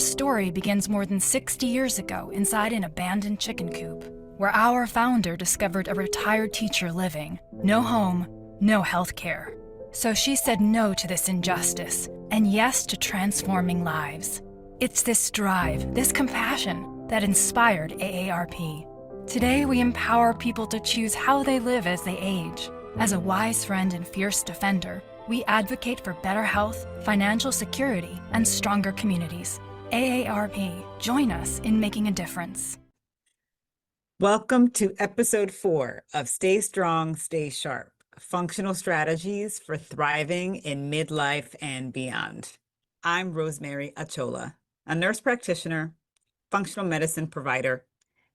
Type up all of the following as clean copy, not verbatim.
story begins more than 60 years ago inside an abandoned chicken coop, where our founder discovered a retired teacher living, no home, no health care. So she said no to this injustice and yes to transforming lives. It's this drive, this compassion, that inspired AARP. Today, we empower people to choose how they live as they age. As a wise friend and fierce defender, we advocate for better health, financial security, and stronger communities. AARP, join us in making a difference. Welcome to episode 4 of Stay Strong, Stay Sharp, Functional Strategies for Thriving in Midlife and Beyond. I'm Rosemary Achola, a nurse practitioner, functional medicine provider,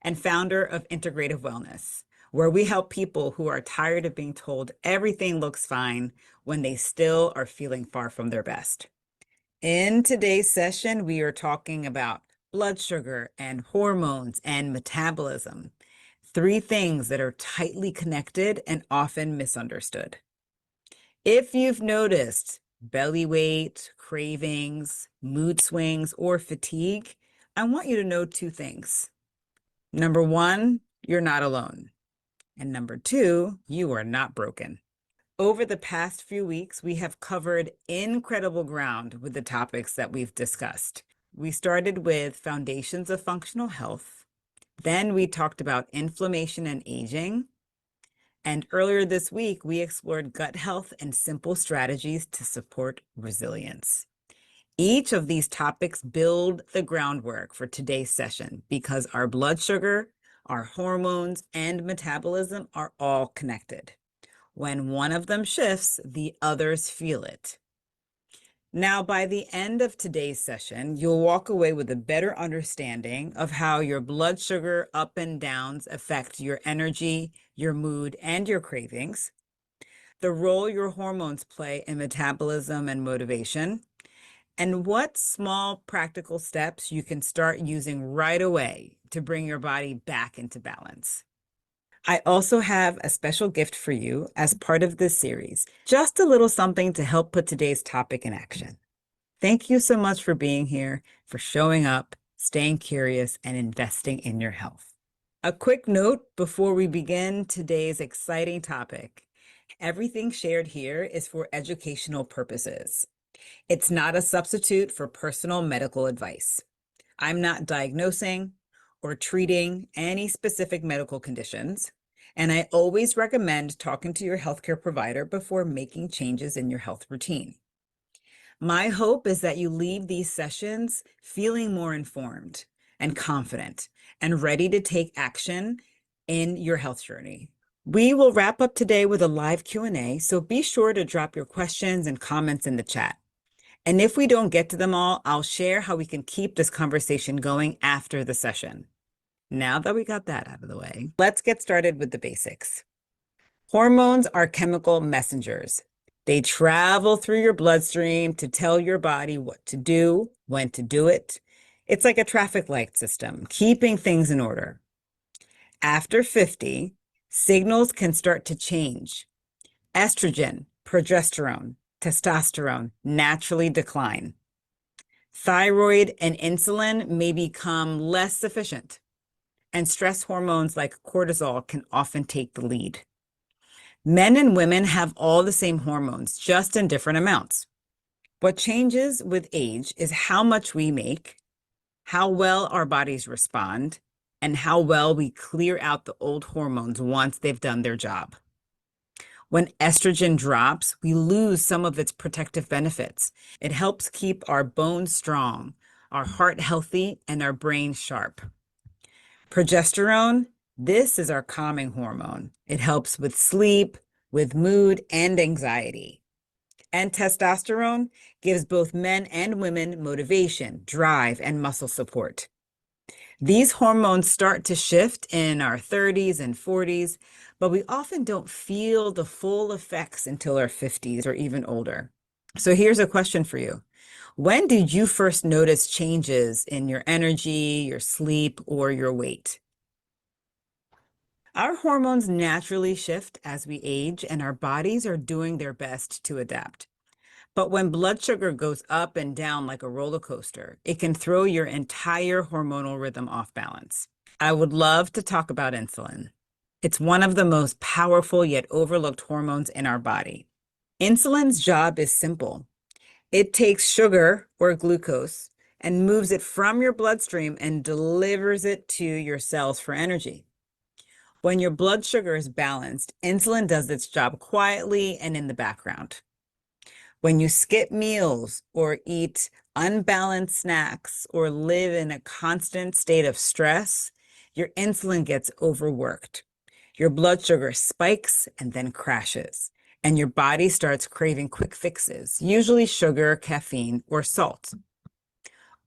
and founder of Integrative Wellness, where we help people who are tired of being told everything looks fine when they still are feeling far from their best. In today's session, we are talking about blood sugar and hormones and metabolism, 3 things that are tightly connected and often misunderstood. If you've noticed belly weight, cravings, mood swings, or fatigue, I want you to know 2 things. Number 1, you're not alone. And number 2, you are not broken. Over the past few weeks, we have covered incredible ground with the topics that we've discussed. We started with foundations of functional health. Then we talked about inflammation and aging. And earlier this week, we explored gut health and simple strategies to support resilience. Each of these topics build the groundwork for today's session because our blood sugar, our hormones, and metabolism are all connected. When one of them shifts, the others feel it. Now, by the end of today's session, you'll walk away with a better understanding of how your blood sugar up and downs affect your energy, your mood, and your cravings, the role your hormones play in metabolism and motivation, and what small practical steps you can start using right away to bring your body back into balance. I also have a special gift for you as part of this series, just a little something to help put today's topic in action. Thank you so much for being here, for showing up, staying curious, and investing in your health. A quick note before we begin today's exciting topic. Everything shared here is for educational purposes. It's not a substitute for personal medical advice. I'm not diagnosing or treating any specific medical conditions, and I always recommend talking to your healthcare provider before making changes in your health routine. My hope is that you leave these sessions feeling more informed and confident and ready to take action in your health journey. We will wrap up today with a live Q&A, so be sure to drop your questions and comments in the chat. And if we don't get to them all, I'll share how we can keep this conversation going after the session. Now that we got that out of the way, let's get started with the basics. Hormones are chemical messengers. They travel through your bloodstream to tell your body what to do, when to do it. It's like a traffic light system, keeping things in order. After 50, signals can start to change. Estrogen, progesterone, testosterone naturally decline. Thyroid and insulin may become less sufficient, and stress hormones like cortisol can often take the lead. Men and women have all the same hormones, just in different amounts. What changes with age is how much we make, how well our bodies respond, and how well we clear out the old hormones once they've done their job. When estrogen drops, we lose some of its protective benefits. It helps keep our bones strong, our heart healthy, and our brain sharp. Progesterone, this is our calming hormone. It helps with sleep, with mood, and anxiety. And testosterone gives both men and women motivation, drive, and muscle support. These hormones start to shift in our 30s and 40s, but we often don't feel the full effects until our 50s or even older. So here's a question for you. When did you first notice changes in your energy, your sleep, or your weight? Our hormones naturally shift as we age, and our bodies are doing their best to adapt. But when blood sugar goes up and down like a roller coaster, it can throw your entire hormonal rhythm off balance. I would love to talk about insulin. It's one of the most powerful yet overlooked hormones in our body. Insulin's job is simple. It takes sugar or glucose and moves it from your bloodstream and delivers it to your cells for energy. When your blood sugar is balanced, insulin does its job quietly and in the background. When you skip meals or eat unbalanced snacks or live in a constant state of stress, your insulin gets overworked. Your blood sugar spikes and then crashes, and your body starts craving quick fixes, usually sugar, caffeine, or salt.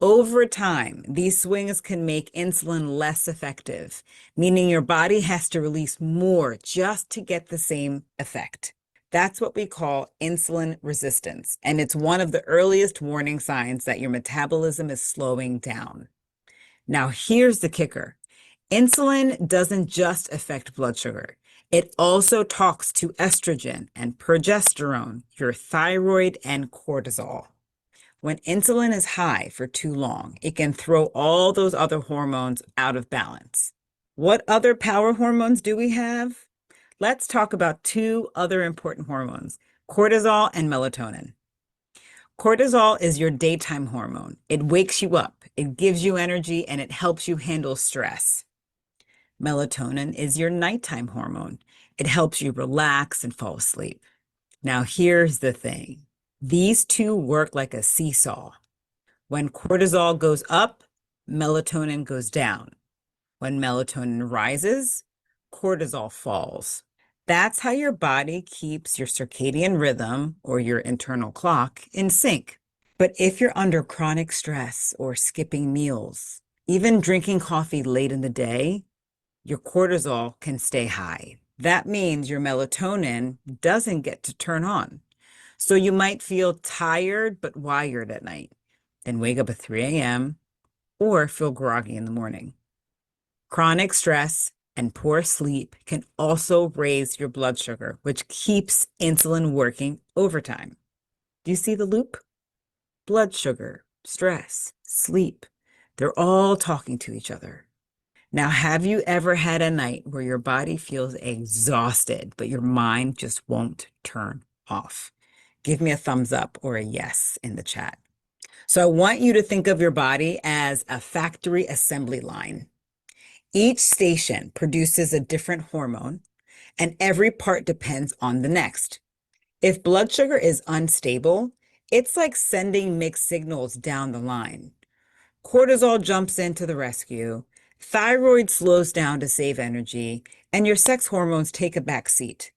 Over time, these swings can make insulin less effective, meaning your body has to release more just to get the same effect. That's what we call insulin resistance, and it's one of the earliest warning signs that your metabolism is slowing down. Now, here's the kicker. Insulin doesn't just affect blood sugar. It also talks to estrogen and progesterone, your thyroid, and cortisol. When insulin is high for too long, it can throw all those other hormones out of balance. What other power hormones do we have? Let's talk about two other important hormones, cortisol and melatonin. Cortisol is your daytime hormone. It wakes you up, it gives you energy, and it helps you handle stress. Melatonin is your nighttime hormone. It helps you relax and fall asleep. Now, here's the thing. These two work like a seesaw. When cortisol goes up, melatonin goes down. When melatonin rises, cortisol falls. That's how your body keeps your circadian rhythm or your internal clock in sync. But if you're under chronic stress or skipping meals, even drinking coffee late in the day, your cortisol can stay high. That means your melatonin doesn't get to turn on. So you might feel tired but wired at night, then wake up at 3 a.m. or feel groggy in the morning. Chronic stress and poor sleep can also raise your blood sugar, which keeps insulin working overtime. Do you see the loop? Blood sugar, stress, sleep, they're all talking to each other. Now, have you ever had a night where your body feels exhausted, but your mind just won't turn off? Give me a thumbs up or a yes in the chat. So I want you to think of your body as a factory assembly line. Each station produces a different hormone, and every part depends on the next. If blood sugar is unstable, it's like sending mixed signals down the line. Cortisol jumps in to the rescue, thyroid slows down to save energy, and your sex hormones take a back seat.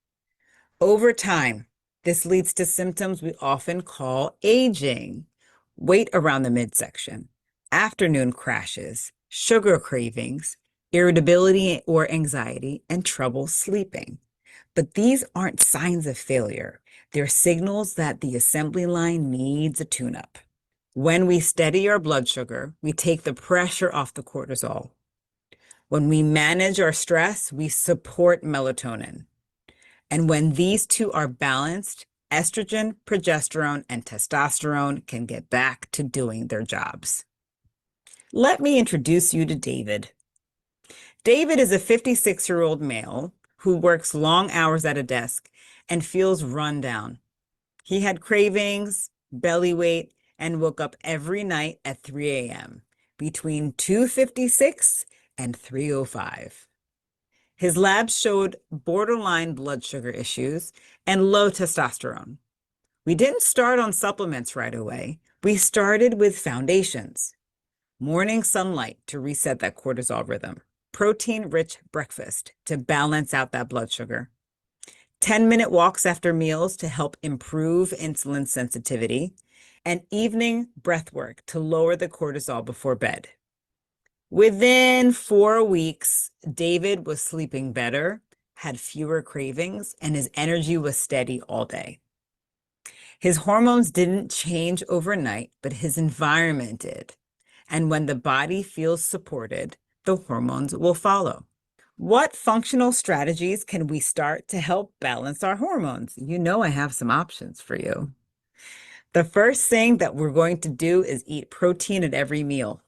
Over time, this leads to symptoms we often call aging, weight around the midsection, afternoon crashes, sugar cravings, irritability or anxiety, and trouble sleeping. But these aren't signs of failure. They're signals that the assembly line needs a tune-up. When we steady our blood sugar, we take the pressure off the cortisol. When we manage our stress, we support melatonin. And when these two are balanced, estrogen, progesterone, and testosterone can get back to doing their jobs. Let me introduce you to David. David is a 56-year-old male who works long hours at a desk and feels run down. He had cravings, belly weight, and woke up every night at 3 a.m. between 2:56 and 3:05. His labs showed borderline blood sugar issues and low testosterone. We didn't start on supplements right away. We started with foundations. Morning sunlight to reset that cortisol rhythm. Protein-rich breakfast to balance out that blood sugar. 10-minute walks after meals to help improve insulin sensitivity. And evening breath work to lower the cortisol before bed. Within 4 weeks, David was sleeping better, had fewer cravings, and his energy was steady all day. His hormones didn't change overnight, but his environment did. And when the body feels supported, the hormones will follow. What functional strategies can we start to help balance our hormones? You know I have some options for you. The first thing that we're going to do is eat protein at every meal.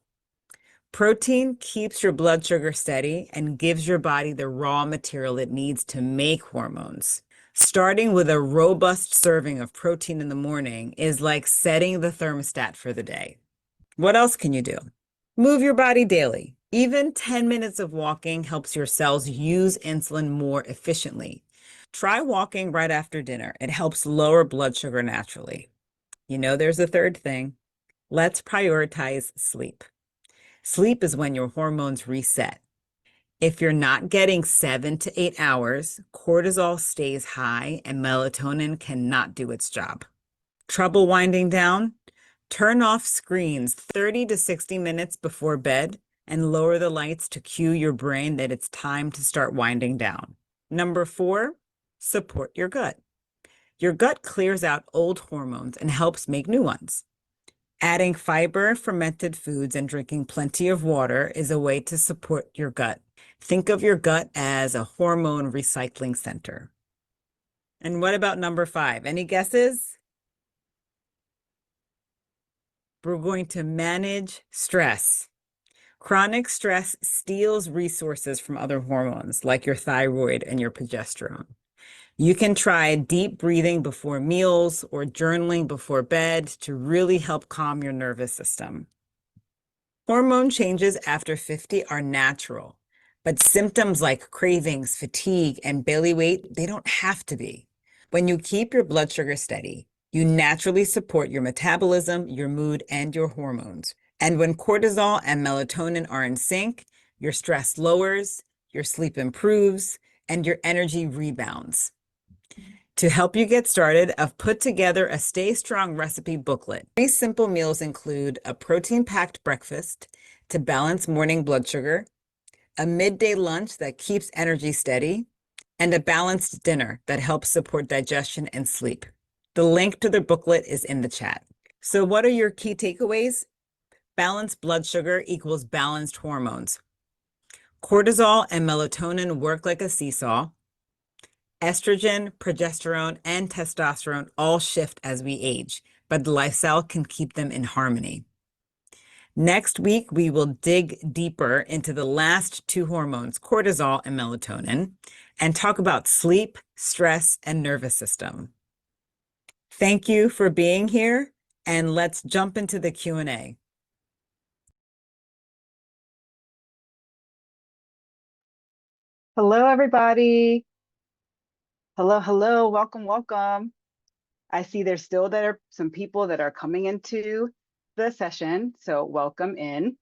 Protein keeps your blood sugar steady and gives your body the raw material it needs to make hormones. Starting with a robust serving of protein in the morning is like setting the thermostat for the day. What else can you do? Move your body daily. Even 10 minutes of walking helps your cells use insulin more efficiently. Try walking right after dinner. It helps lower blood sugar naturally. There's a third thing. Let's prioritize sleep. Sleep is when your hormones reset. If you're not getting 7 to 8 hours, cortisol stays high and melatonin cannot do its job. Trouble winding down? Turn off screens 30 to 60 minutes before bed and lower the lights to cue your brain that it's time to start winding down. Number 4, support your gut. Your gut clears out old hormones and helps make new ones. Adding fiber, fermented foods, and drinking plenty of water is a way to support your gut. Think of your gut as a hormone recycling center. And what about number 5? Any guesses? We're going to manage stress. Chronic stress steals resources from other hormones like your thyroid and your progesterone. You can try deep breathing before meals or journaling before bed to really help calm your nervous system. Hormone changes after 50 are natural, but symptoms like cravings, fatigue, and belly weight, they don't have to be. When you keep your blood sugar steady, you naturally support your metabolism, your mood, and your hormones. And when cortisol and melatonin are in sync, your stress lowers, your sleep improves, and your energy rebounds. To help you get started, I've put together a Stay Strong recipe booklet. 3 simple meals include a protein-packed breakfast to balance morning blood sugar, a midday lunch that keeps energy steady, and a balanced dinner that helps support digestion and sleep. The link to the booklet is in the chat. So what are your key takeaways? Balanced blood sugar equals balanced hormones. Cortisol and melatonin work like a seesaw. Estrogen, progesterone, and testosterone all shift as we age, but the lifestyle can keep them in harmony. Next week, we will dig deeper into the last 2 hormones, cortisol and melatonin, and talk about sleep, stress, and nervous system. Thank you for being here, and let's jump into the Q&A. Hello, everybody. Hello. Welcome. I see there are some people that are coming into the session, so welcome in.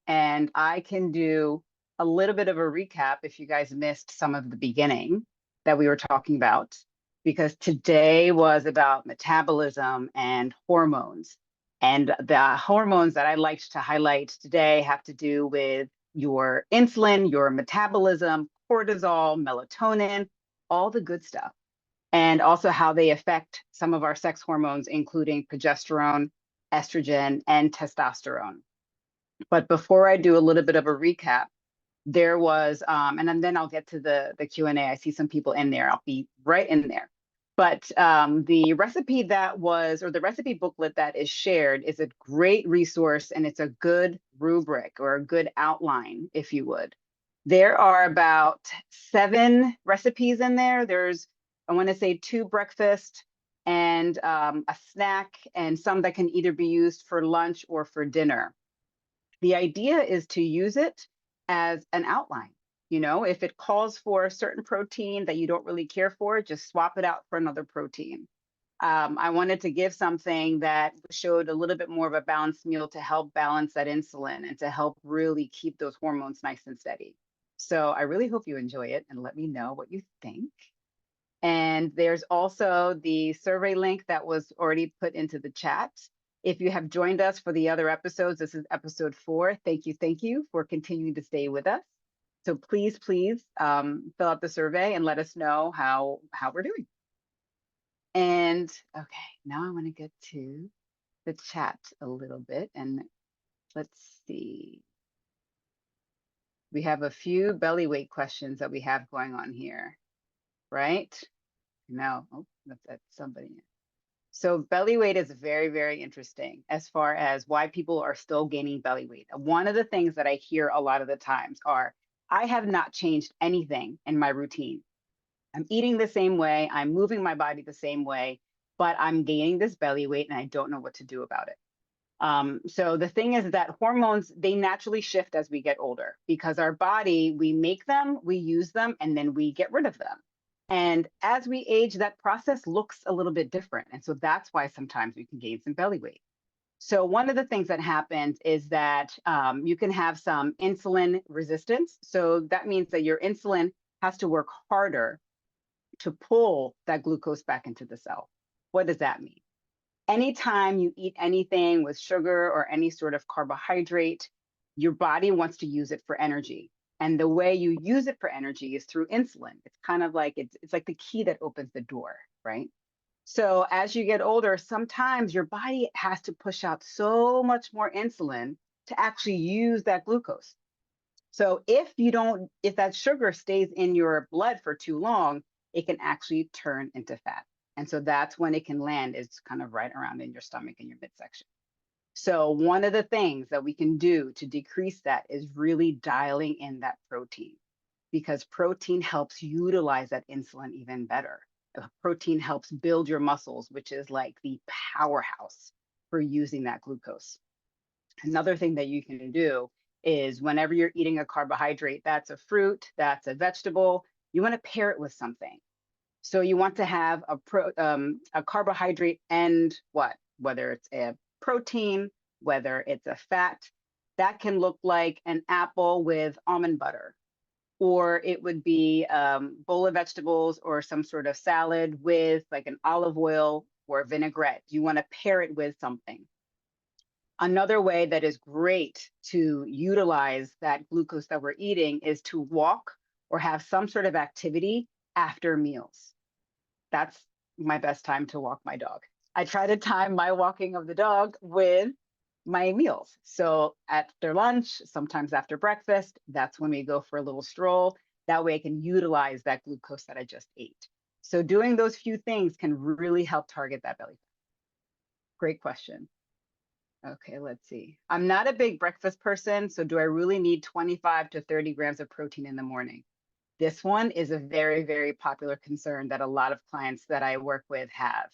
And I can do a little bit of a recap if you guys missed some of the beginning that we were talking about, because today was about metabolism and hormones. And the hormones that I liked to highlight today have to do with your insulin, your metabolism, cortisol, melatonin, all the good stuff, and also how they affect some of our sex hormones, including progesterone, estrogen, and testosterone. But before I do a little bit of a recap, there was, and then I'll get to the Q&A. I see some people in there. I'll be right in there. But the recipe the recipe booklet that is shared is a great resource, and it's a good rubric or a good outline, if you would. There are about 7 recipes in there. There's, I want to say, 2 breakfast and a snack, and some that can either be used for lunch or for dinner. The idea is to use it as an outline. If it calls for a certain protein that you don't really care for, just swap it out for another protein. I wanted to give something that showed a little bit more of a balanced meal to help balance that insulin and to help really keep those hormones nice and steady. So I really hope you enjoy it, and let me know what you think. And there's also the survey link that was already put into the chat. If you have joined us for the other episodes, this is episode 4. Thank you for continuing to stay with us. So please fill out the survey and let us know how we're doing. And okay, now I want to get to the chat a little bit, and let's see. We have a few belly weight questions that we have going on here, right? No, that's somebody. So belly weight is very, very interesting as far as why people are still gaining belly weight. One of the things that I hear a lot of the times are, I have not changed anything in my routine. I'm eating the same way, I'm moving my body the same way, but I'm gaining this belly weight and I don't know what to do about it. So the thing is that hormones, they naturally shift as we get older because our body, we make them, we use them, and then we get rid of them. And as we age, that process looks a little bit different. And so that's why sometimes we can gain some belly weight. So one of the things that happens is that you can have some insulin resistance. So that means that your insulin has to work harder to pull that glucose back into the cell. What does that mean? Anytime you eat anything with sugar or any sort of carbohydrate, your body wants to use it for energy. And the way you use it for energy is through insulin. It's kind of like it's like the key that opens the door, right? So as you get older, sometimes your body has to push out so much more insulin to actually use that glucose. So if that sugar stays in your blood for too long, it can actually turn into fat. And so that's when it can land, is kind of right around in your stomach in your midsection. So one of the things that we can do to decrease that is really dialing in that protein, because protein helps utilize that insulin even better. Protein helps build your muscles, which is like the powerhouse for using that glucose. Another thing that you can do is whenever you're eating a carbohydrate, that's a fruit, that's a vegetable, you want to pair it with something. So you want to have a carbohydrate and what? Whether it's a protein, whether it's a fat, that can look like an apple with almond butter, or it would be a bowl of vegetables or some sort of salad with like an olive oil or vinaigrette. You want to pair it with something. Another way that is great to utilize that glucose that we're eating is to walk or have some sort of activity after meals. That's my best time to walk my dog. I try to time my walking of the dog with my meals. So after lunch, sometimes after breakfast, that's when we go for a little stroll. That way I can utilize that glucose that I just ate. So doing those few things can really help target that belly fat. Great question. Okay, let's see. I'm not a big breakfast person, so do I really need 25 to 30 grams of protein in the morning? This one is a very, very popular concern that a lot of clients that I work with have.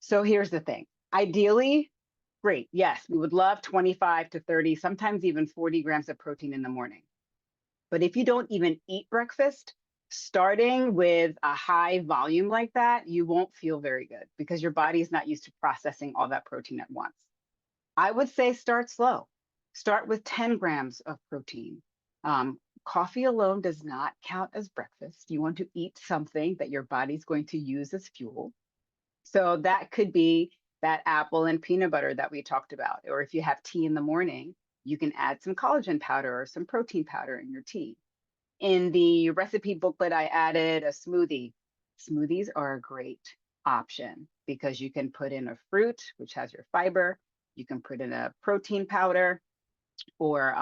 So here's the thing. Ideally, great. Yes, we would love 25 to 30, sometimes even 40 grams of protein in the morning. But if you don't even eat breakfast, starting with a high volume like that, you won't feel very good because your body is not used to processing all that protein at once. I would say start slow. Start with 10 grams of protein. Coffee alone does not count as breakfast. You want to eat something that your body's going to use as fuel. So that could be that apple and peanut butter that we talked about. Or if you have tea in the morning, you can add some collagen powder or some protein powder in your tea. In the recipe booklet, I added a smoothie. Smoothies are a great option because you can put in a fruit, which has your fiber. You can put in a protein powder or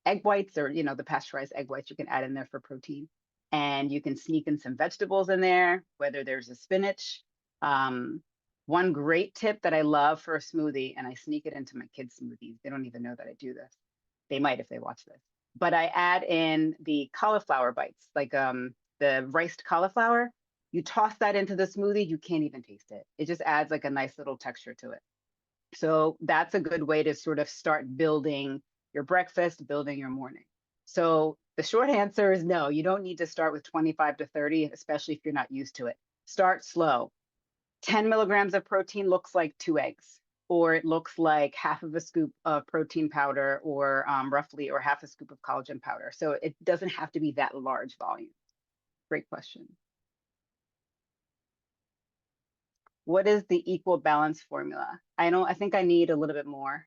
egg whites, or the pasteurized egg whites you can add in there for protein. And you can sneak in some vegetables in there, whether there's a spinach. One great tip that I love for a smoothie, and I sneak it into my kids' smoothies. They don't even know that I do this. They might if they watch this. But I add in the cauliflower bites, like the riced cauliflower. You toss that into the smoothie, you can't even taste it. It just adds like a nice little texture to it. So that's a good way to sort of start building your breakfast, building your morning. So the short answer is no, you don't need to start with 25 to 30, especially if you're not used to it. Start slow. 10 milligrams of protein looks like 2 eggs, or it looks like half of a scoop of protein powder, or roughly, or half a scoop of collagen powder. So it doesn't have to be that large volume. Great question. What is the equal balance formula? I think I need a little bit more.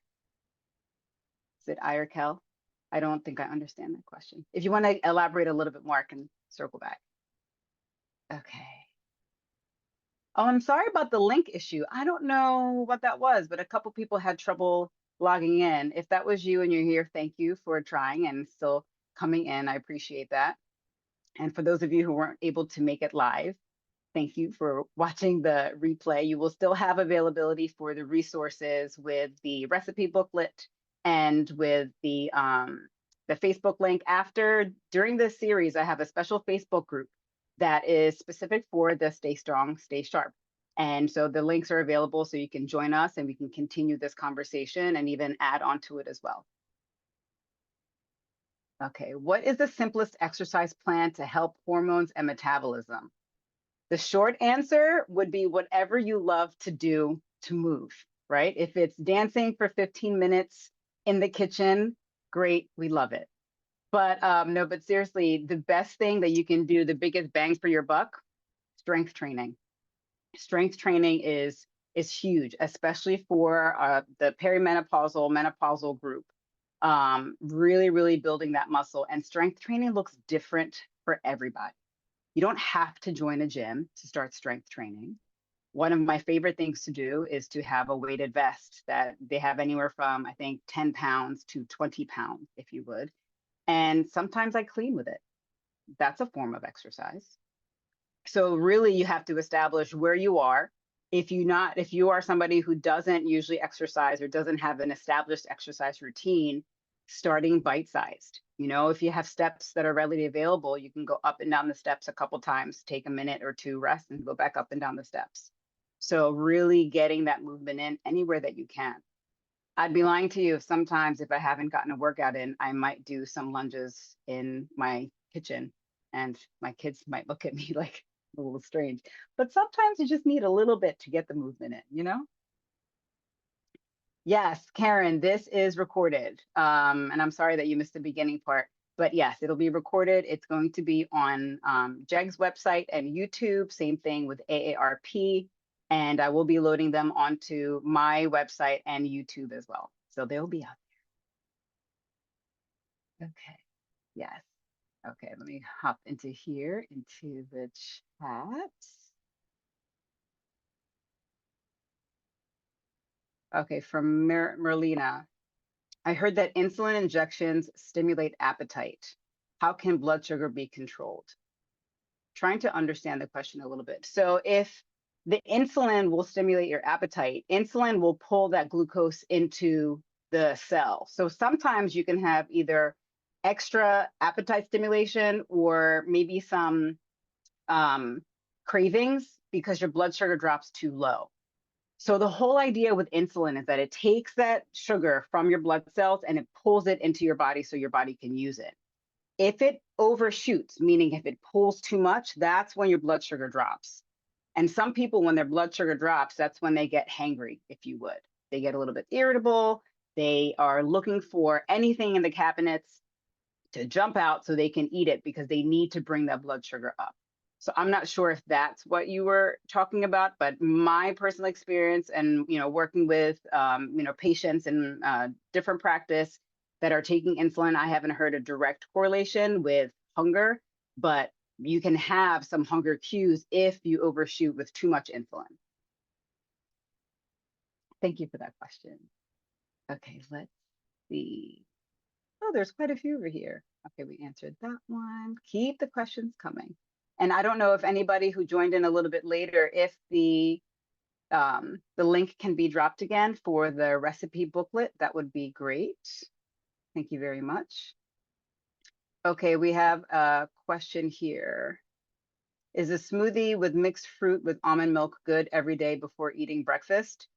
Is it I or Kel? I don't think I understand that question. If you want to elaborate a little bit more, I can circle back. Okay. Oh, I'm sorry about the link issue. I don't know what that was, but a couple people had trouble logging in. If that was you and you're here, thank you for trying and still coming in. I appreciate that. And for those of you who weren't able to make it live, Thank you for watching the replay. You will still have availability for the resources with the recipe booklet and with the Facebook link. During this series, I have a special Facebook group that is specific for the Stay Strong, Stay Sharp. And so the links are available so you can join us and we can continue this conversation and even add on to it as well. Okay, what is the simplest exercise plan to help hormones and metabolism? The short answer would be whatever you love to do to move, right? If it's dancing for 15 minutes in the kitchen, great, we love it. But no, but seriously, the best thing that you can do, the biggest bang for your buck, strength training. Strength training is huge, especially for the perimenopausal, menopausal group. Really, really building that muscle. And strength training looks different for everybody. You don't have to join a gym to start strength training. One of my favorite things to do is to have a weighted vest that they have anywhere from, I think, 10 pounds to 20 pounds, if you would. And sometimes I clean with it. That's a form of exercise. So really you have to establish where you are. If you are somebody who doesn't usually exercise or doesn't have an established exercise routine, starting bite-sized. You know, if you have steps that are readily available, you can go up and down the steps a couple times, take a minute or two, rest, and go back up and down the steps. So really getting that movement in anywhere that you can. I'd be lying to you if sometimes if I haven't gotten a workout in, I might do some lunges in my kitchen and my kids might look at me like a little strange. But sometimes you just need a little bit to get the movement in, you know? Yes, Karen, this is recorded. And I'm sorry that you missed the beginning part, but yes, it'll be recorded. It's going to be on JEG's website and YouTube, same thing with AARP. And I will be loading them onto my website and YouTube as well. So they'll be out there. Okay, yes. Okay, let me hop into here, into the chat. Okay, from Merlina. I heard that insulin injections stimulate appetite. How can blood sugar be controlled? Trying to understand the question a little bit. So if the insulin will stimulate your appetite, insulin will pull that glucose into the cell. So sometimes you can have either extra appetite stimulation or maybe some cravings because your blood sugar drops too low. So the whole idea with insulin is that it takes that sugar from your blood cells and it pulls it into your body so your body can use it. If it overshoots, meaning if it pulls too much, that's when your blood sugar drops. And some people, when their blood sugar drops, that's when they get hangry, if you would. They get a little bit irritable. They are looking for anything in the cabinets to jump out so they can eat it because they need to bring that blood sugar up. So I'm not sure if that's what you were talking about, but my personal experience and, working with, patients in different practice that are taking insulin, I haven't heard a direct correlation with hunger, but you can have some hunger cues if you overshoot with too much insulin. Thank you for that question. Okay, let's see. Oh, there's quite a few over here. Okay, we answered that one. Keep the questions coming. And I don't know if anybody who joined in a little bit later, if the link can be dropped again for the recipe booklet, that would be great. Thank you very much. Okay, we have a question here. Is a smoothie with mixed fruit with almond milk good every day before eating breakfast?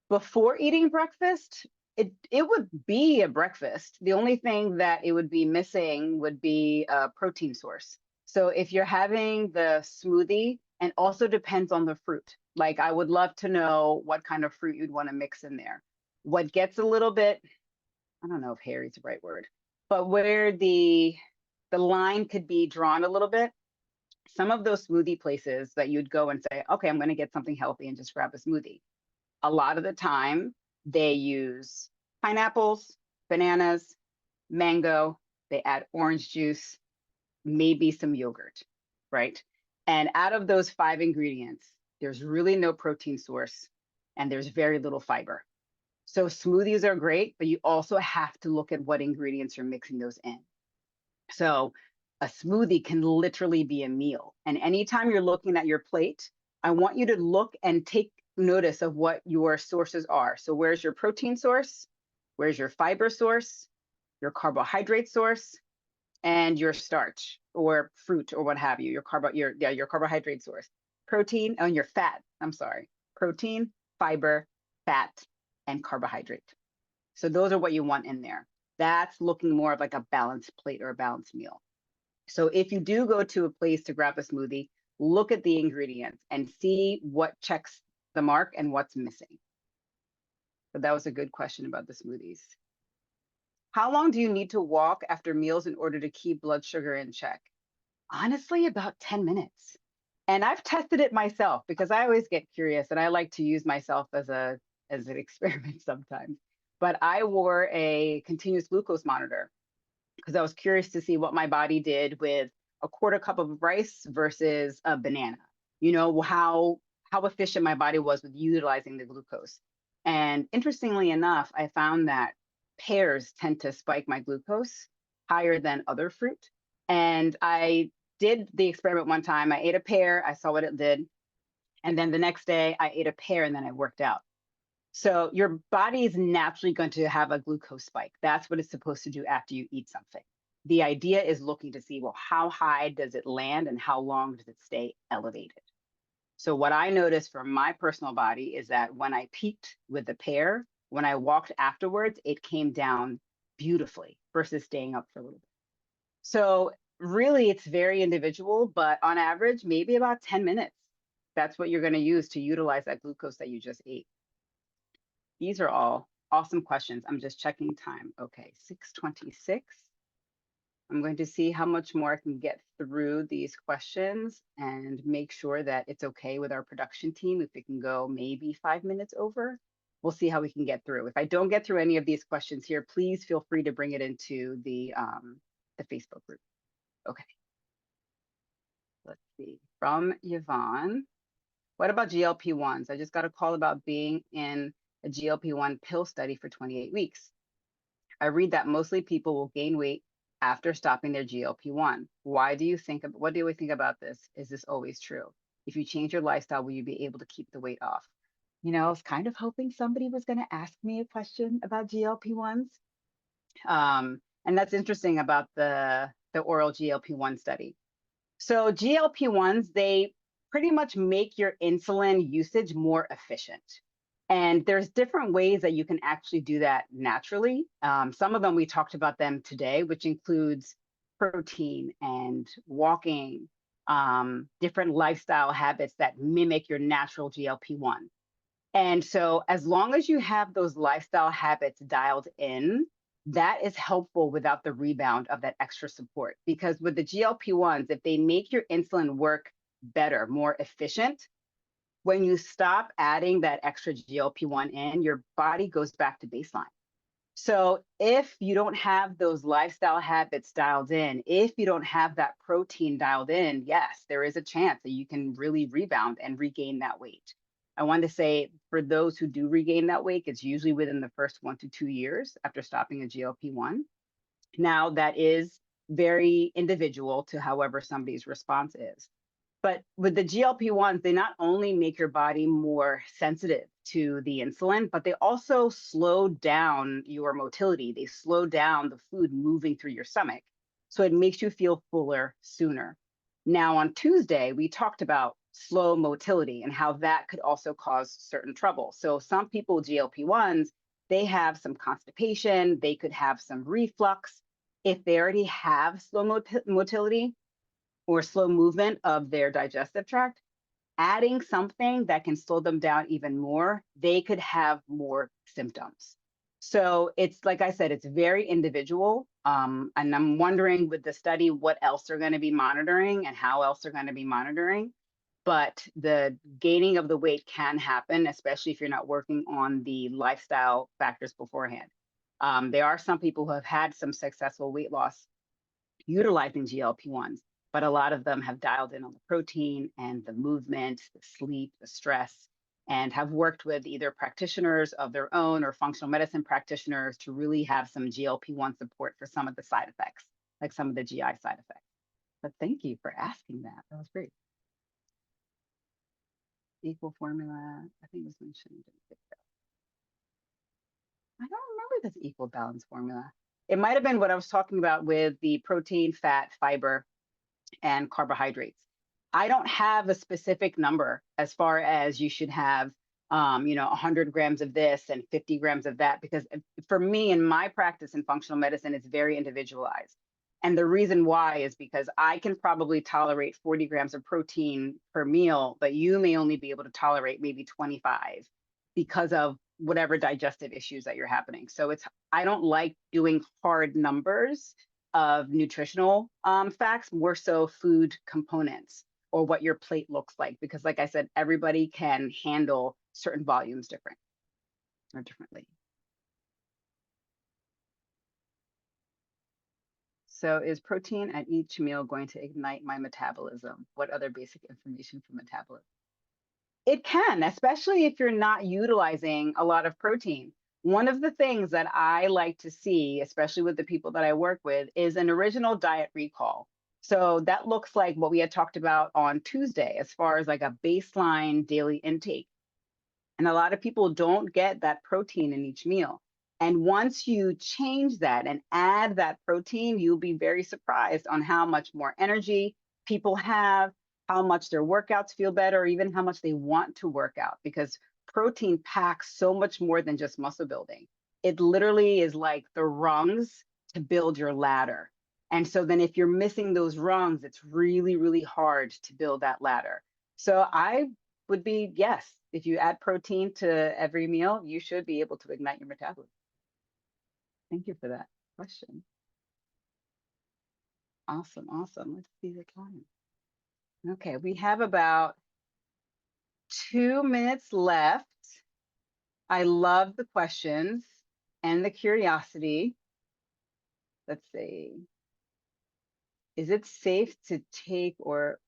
Before eating breakfast, it would be a breakfast. The only thing that it would be missing would be a protein source. So if you're having the smoothie, and also depends on the fruit. Like I would love to know what kind of fruit you'd want to mix in there. What gets a little bit, I don't know if hairy is the right word, but where the line could be drawn a little bit, some of those smoothie places that you'd go and say, okay, I'm going to get something healthy and just grab a smoothie. A lot of the time they use pineapples, bananas, mango, they add orange juice, maybe some yogurt, right? And out of those 5 ingredients, there's really no protein source and there's very little fiber. So smoothies are great, but you also have to look at what ingredients you're mixing those in. So A smoothie can literally be a meal. And anytime you're looking at your plate, I want you to look and take notice of what your sources are. So where's your protein source? Where's your fiber source? Your carbohydrate source? And your starch or fruit or what have you, your carbohydrate source. Protein and your fat, I'm sorry. Protein, fiber, fat, and carbohydrate. So those are what you want in there. That's looking more of like a balanced plate or a balanced meal. So if you do go to a place to grab a smoothie, look at the ingredients and see what checks the mark and what's missing. So that was a good question about the smoothies. How long do you need to walk after meals in order to keep blood sugar in check? Honestly, about 10 minutes. And I've tested it myself because I always get curious and I like to use myself as an experiment sometimes. But I wore a continuous glucose monitor because I was curious to see what my body did with a quarter cup of rice versus a banana. You know, how efficient my body was with utilizing the glucose. And interestingly enough, I found that pears tend to spike my glucose higher than other fruit. And I did the experiment one time. I ate a pear, I saw what it did. And then the next day I ate a pear and then I worked out. So your body is naturally going to have a glucose spike. That's what it's supposed to do after you eat something. The idea is looking to see, well, how high does it land and how long does it stay elevated? So what I noticed for my personal body is that when I peaked with the pear, when I walked afterwards, it came down beautifully versus staying up for a little bit. So really, it's very individual, but on average, maybe about 10 minutes. That's what you're going to use to utilize that glucose that you just ate. These are all awesome questions. I'm just checking time. Okay, 6:26. I'm going to see how much more I can get through these questions and make sure that it's okay with our production team if we can go maybe 5 minutes over. We'll see how we can get through. If I don't get through any of these questions here, please feel free to bring it into the Facebook group. Okay. Let's see. From Yvonne. What about GLP-1s? I just got a call about being in a GLP-1 pill study for 28 weeks. I read that mostly people will gain weight after stopping their GLP-1. What do we think about this? Is this always true? If you change your lifestyle, will you be able to keep the weight off? You know, I was kind of hoping somebody was going to ask me a question about GLP-1s. And that's interesting about the oral GLP-1 study. So GLP-1s, they pretty much make your insulin usage more efficient. And there's different ways that you can actually do that naturally. Some of them, we talked about them today, which includes protein and walking, different lifestyle habits that mimic your natural GLP-1. And so as long as you have those lifestyle habits dialed in, that is helpful without the rebound of that extra support. Because with the GLP-1s, if they make your insulin work better, more efficient, when you stop adding that extra GLP-1 in, your body goes back to baseline. So if you don't have those lifestyle habits dialed in, if you don't have that protein dialed in, yes, there is a chance that you can really rebound and regain that weight. I want to say for those who do regain that weight, it's usually within the first 1 to 2 years after stopping a GLP-1. Now, that is very individual to however somebody's response is. But with the GLP-1s, they not only make your body more sensitive to the insulin, but they also slow down your motility. They slow down the food moving through your stomach. So it makes you feel fuller sooner. Now, on Tuesday, we talked about slow motility and how that could also cause certain trouble. So some people with GLP-1s, they have some constipation, they could have some reflux. If they already have slow motility, or slow movement of their digestive tract, adding something that can slow them down even more, they could have more symptoms. So it's, like I said, it's very individual. And I'm wondering with the study, what else they're going to be monitoring and how else they're going to be monitoring. But the gaining of the weight can happen, especially if you're not working on the lifestyle factors beforehand. There are some people who have had some successful weight loss utilizing GLP-1s, but a lot of them have dialed in on the protein and the movement, the sleep, the stress, and have worked with either practitioners of their own or functional medicine practitioners to really have some GLP-1 support for some of the side effects, like some of the GI side effects. But thank you for asking that. That was great. Equal formula, I think was mentioned. I don't remember this equal balance formula. It might have been what I was talking about with the protein, fat, fiber, and carbohydrates. I don't have a specific number as far as you should have, 100 grams of this and 50 grams of that, because for me in my practice in functional medicine, it's very individualized. And the reason why is because I can probably tolerate 40 grams of protein per meal, but you may only be able to tolerate maybe 25 because of whatever digestive issues that you're happening. So I don't like doing hard numbers of nutritional facts, more so food components or what your plate looks like. Because like I said, everybody can handle certain volumes differently. So is protein at each meal going to ignite my metabolism? What other basic information for metabolism? It can, especially if you're not utilizing a lot of protein. One of the things that I like to see, especially with the people that I work with, is an original diet recall. So that looks like what we had talked about on Tuesday, as far as like a baseline daily intake. And a lot of people don't get that protein in each meal. And once you change that and add that protein, you'll be very surprised on how much more energy people have, how much their workouts feel better, or even how much they want to work out, because protein packs so much more than just muscle building. It literally is like the rungs to build your ladder. And so then if you're missing those rungs, it's really, really hard to build that ladder. So I would be, yes, if you add protein to every meal, you should be able to ignite your metabolism. Thank you for that question. Awesome, awesome. Let's see the time. Okay, we have about 2 minutes left. I love the questions and the curiosity. Let's see. Is it safe to take or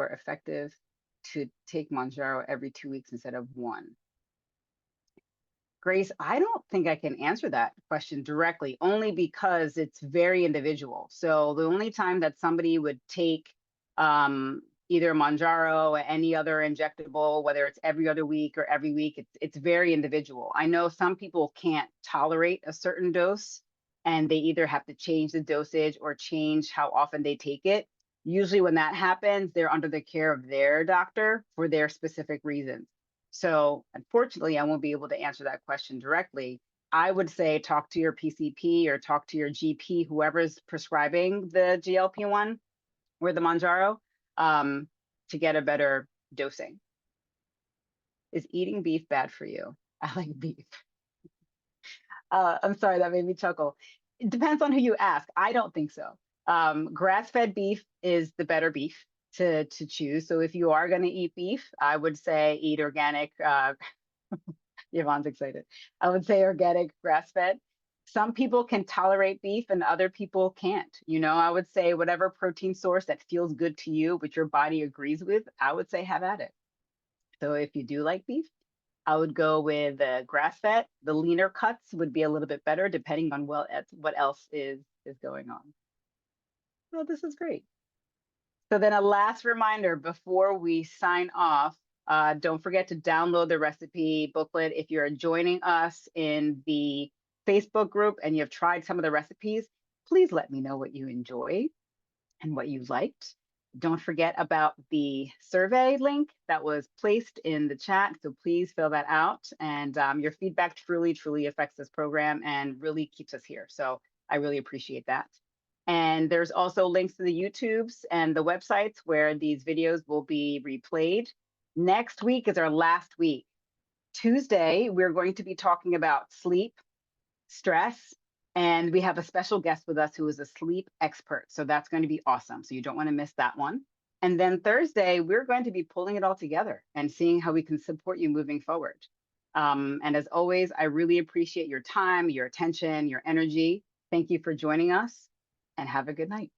effective to take Manjaro every 2 weeks instead of one? Grace, I don't think I can answer that question directly, only because it's very individual. So the only time that somebody would take either Manjaro or any other injectable, whether it's every other week or every week, it's very individual. I know some people can't tolerate a certain dose and they either have to change the dosage or change how often they take it. Usually when that happens, they're under the care of their doctor for their specific reasons. So unfortunately, I won't be able to answer that question directly. I would say talk to your PCP or talk to your GP, whoever's prescribing the GLP-1 or the Manjaro, to get a better dosing. Is eating beef bad for you? I like beef. I'm sorry, that made me chuckle. It depends on who you ask. I don't think so. Grass-fed beef is the better beef to choose. So if you are going to eat beef, I would say eat organic. Yvonne's excited. I would say organic grass-fed. Some people can tolerate beef and other people can't. I would say whatever protein source that feels good to you, which your body agrees with, I would say have at it. So if you do like beef, I would go with grass-fed. The leaner cuts would be a little bit better depending on what else is going on. Well, this is great. So then a last reminder before we sign off, don't forget to download the recipe booklet. If you're joining us in the Facebook group and you've tried some of the recipes, please let me know what you enjoyed and what you liked. Don't forget about the survey link that was placed in the chat. So please fill that out. And your feedback truly, truly affects this program and really keeps us here. So I really appreciate that. And there's also links to the YouTubes and the websites where these videos will be replayed. Next week is our last week. Tuesday, we're going to be talking about sleep, stress, and we have a special guest with us who is a sleep expert. So that's going to be awesome. So you don't want to miss that one. And then Thursday, we're going to be pulling it all together and seeing how we can support you moving forward. And as always, I really appreciate your time, your attention, your energy. Thank you for joining us and have a good night.